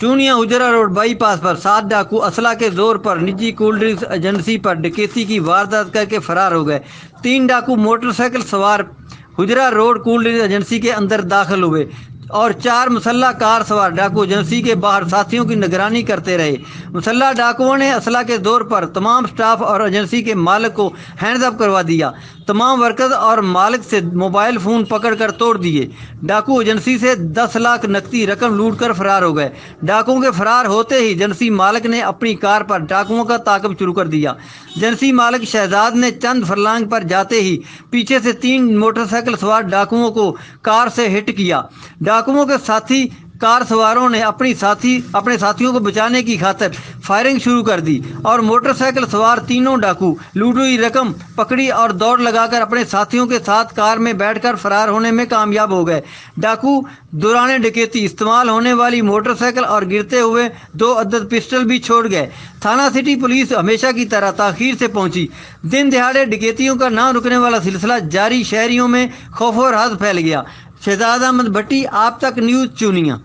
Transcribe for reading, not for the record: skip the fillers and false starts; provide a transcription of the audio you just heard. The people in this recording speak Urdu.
چونیا اجرا روڈ بائی پاس پر 7 ڈاکو اسلحہ کے زور پر نجی کولڈ ڈرنکس ایجنسی پر ڈکیتی کی واردات کر کے فرار ہو گئے۔ 3 ڈاکو موٹر سائیکل سوار اجرا روڈ کولڈ ڈرنکس ایجنسی کے اندر داخل ہوئے اور 4 مسلح کار سوار ڈاکو ایجنسی کے باہر ساتھیوں کی نگرانی کرتے رہے۔ مسلح ڈاکوؤں نے اسلحہ کے زور پر تمام سٹاف اور ایجنسی کے مالک کو ہینڈز اپ کروا دیا۔ تمام ورکرز اور مالک سے موبائل فون پکڑ کر توڑ دیے۔ ڈاکو ایجنسی سے 10 لاکھ نقدی رقم لوٹ کر فرار ہو گئے۔ ڈاکوؤں کے فرار ہوتے ہی ایجنسی مالک نے اپنی کار پر ڈاکوؤں کا تعاقب شروع کر دیا۔ ایجنسی مالک شہزاد نے چند فرلانگ پر جاتے ہی پیچھے سے 3 موٹر سائیکل سوار ڈاکوؤں کو کار سے ہٹ کیا۔ ڈاکوؤں کے ساتھی کار سواروں نے اپنے ساتھیوں کو بچانے کی خاطر فائرنگ شروع کر دی اور موٹر سائیکل سوار تینوں ڈاکو لوٹی ہوئی رقم پکڑی اور دوڑ لگا کر اپنے ساتھیوں کے ساتھ کار میں بیٹھ کر فرار ہونے میں کامیاب ہو گئے۔ ڈاکو دوران ڈکیتی استعمال ہونے والی موٹر سائیکل اور گرتے ہوئے 2 عدد پسٹل بھی چھوڑ گئے۔ تھانہ سٹی پولیس ہمیشہ کی طرح تاخیر سے پہنچی۔ دن دہاڑے ڈکیتیوں کا نہ رکنے والا سلسلہ جاری، شہریوں میں خوف و رعب پھیل گیا۔ شہزاد احمد بھٹی، آپ تک نیوز، چونیا۔